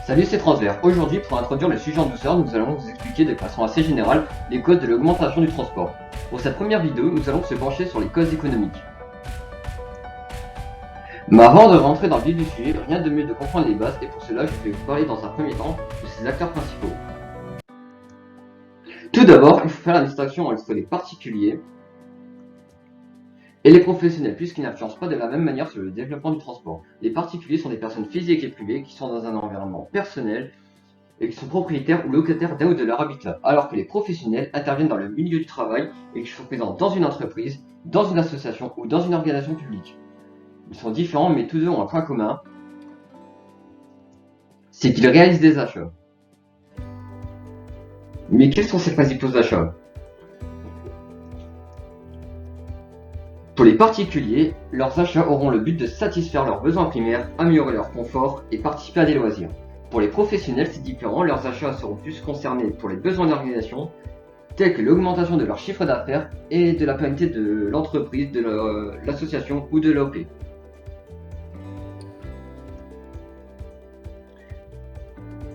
Salut, c'est Transvert. Aujourd'hui, pour introduire le sujet en douceur, nous allons vous expliquer de façon assez générale les causes de l'augmentation du transport. Pour cette première vidéo, nous allons se pencher sur les causes économiques. Mais avant de rentrer dans le vif du sujet, rien de mieux de comprendre les bases et pour cela, je vais vous parler dans un premier temps de ces acteurs principaux. Tout d'abord, il faut faire la distinction entre les particuliers et les professionnels, puisqu'ils n'influencent pas de la même manière sur le développement du transport. Les particuliers sont des personnes physiques et privées qui sont dans un environnement personnel et qui sont propriétaires ou locataires d'un ou de leur habitat, alors que les professionnels interviennent dans le milieu du travail et qui sont présents dans une entreprise, dans une association ou dans une organisation publique. Ils sont différents, mais tous deux ont un point commun, c'est qu'ils réalisent des achats. Mais quels sont ces principaux achats? Pour les particuliers, leurs achats auront le but de satisfaire leurs besoins primaires, améliorer leur confort et participer à des loisirs. Pour les professionnels, c'est différent, leurs achats seront plus concernés pour les besoins d'organisation, tels que l'augmentation de leur chiffre d'affaires et de la pérennité de l'entreprise, de l'association ou de l'OP.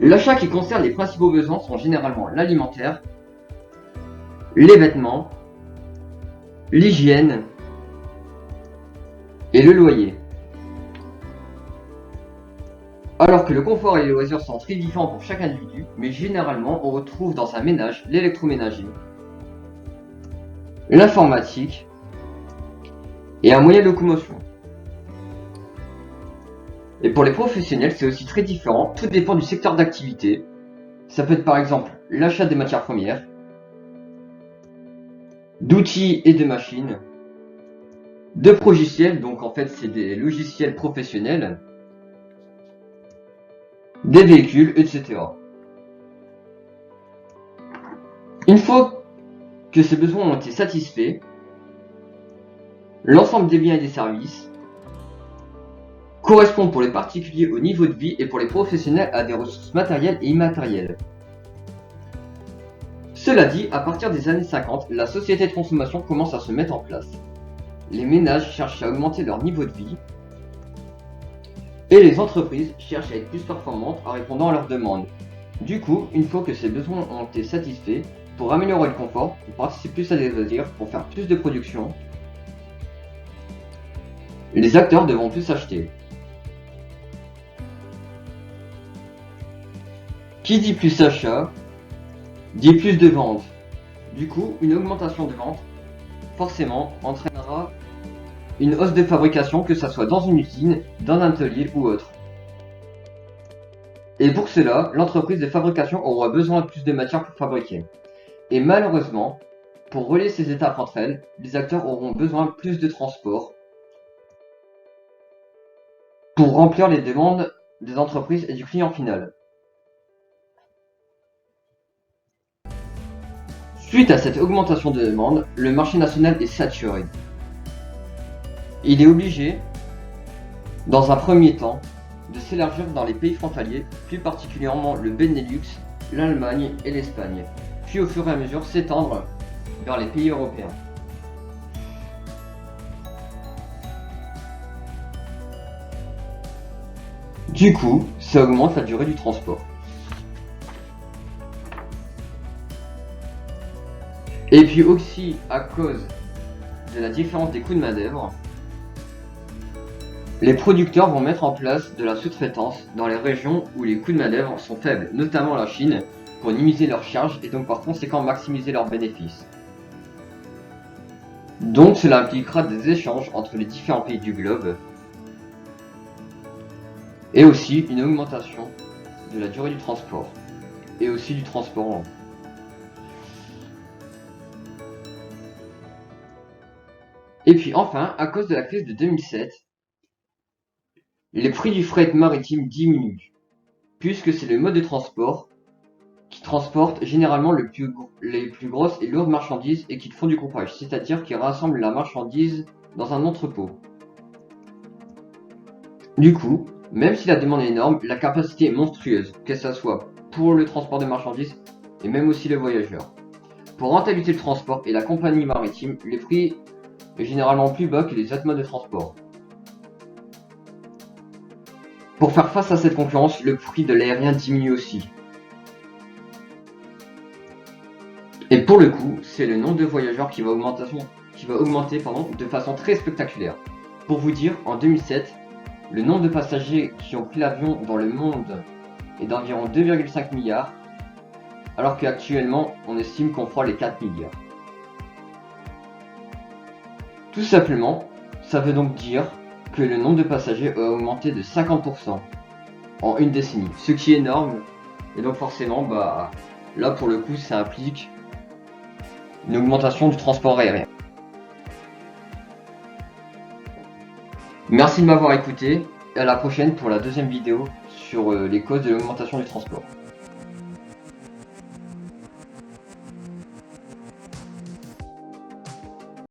L'achat qui concerne les principaux besoins sont généralement l'alimentaire, les vêtements, l'hygiène et le loyer. Alors que le confort et les loisirs sont très différents pour chaque individu, mais généralement on retrouve dans un ménage l'électroménager, l'informatique et un moyen de locomotion. Et pour les professionnels, c'est aussi très différent, tout dépend du secteur d'activité. Ça peut être par exemple l'achat des matières premières, d'outils et de machines, de logiciels, donc en fait c'est des logiciels professionnels, des véhicules, etc. Une fois que ces besoins ont été satisfaits, l'ensemble des biens et des services correspond pour les particuliers au niveau de vie et pour les professionnels à des ressources matérielles et immatérielles. Cela dit, à partir des années 50, la société de consommation commence à se mettre en place. Les ménages cherchent à augmenter leur niveau de vie et les entreprises cherchent à être plus performantes en répondant à leurs demandes. Du coup, une fois que ces besoins ont été satisfaits, pour améliorer le confort, pour participer plus à des loisirs, pour faire plus de production, les acteurs devront plus acheter. Qui dit plus achat, dit plus de ventes. Du coup, une augmentation de ventes, forcément, entraînera une hausse de fabrication, que ce soit dans une usine, dans un atelier ou autre. Et pour cela, l'entreprise de fabrication aura besoin de plus de matière pour fabriquer. Et malheureusement, pour relier ces étapes entre elles, les acteurs auront besoin de plus de transport pour remplir les demandes des entreprises et du client final. Suite à cette augmentation de demande, le marché national est saturé. Il est obligé, dans un premier temps, de s'élargir dans les pays frontaliers, plus particulièrement le Benelux, l'Allemagne et l'Espagne, puis au fur et à mesure s'étendre vers les pays européens. Du coup, ça augmente la durée du transport. Et puis aussi, à cause de la différence des coûts de main-d'œuvre, les producteurs vont mettre en place de la sous-traitance dans les régions où les coûts de main-d'œuvre sont faibles, notamment la Chine, pour minimiser leurs charges et donc par conséquent maximiser leurs bénéfices. Donc cela impliquera des échanges entre les différents pays du globe et aussi une augmentation de la durée du transport et aussi du transport long. Et puis enfin, à cause de la crise de 2007, les prix du fret maritime diminuent, puisque c'est le mode de transport qui transporte généralement les plus grosses et lourdes marchandises et qui font du coupage, c'est-à-dire qui rassemblent la marchandise dans un entrepôt. Du coup, même si la demande est énorme, la capacité est monstrueuse, que ce soit pour le transport de marchandises et même aussi les voyageurs. Pour rentabiliser le transport et la compagnie maritime, les prix est généralement plus bas que les autres modes de transport. Pour faire face à cette concurrence, le prix de l'aérien diminue aussi. Et pour le coup, c'est le nombre de voyageurs qui va augmenter de façon très spectaculaire. Pour vous dire, en 2007, le nombre de passagers qui ont pris l'avion dans le monde est d'environ 2,5 milliards, alors qu'actuellement, on estime qu'on fera les 4 milliards. Tout simplement, ça veut donc dire que le nombre de passagers a augmenté de 50% en une décennie, ce qui est énorme. Et donc forcément, là pour le coup, ça implique une augmentation du transport aérien. Merci de m'avoir écouté et à la prochaine pour la deuxième vidéo sur les causes de l'augmentation du transport.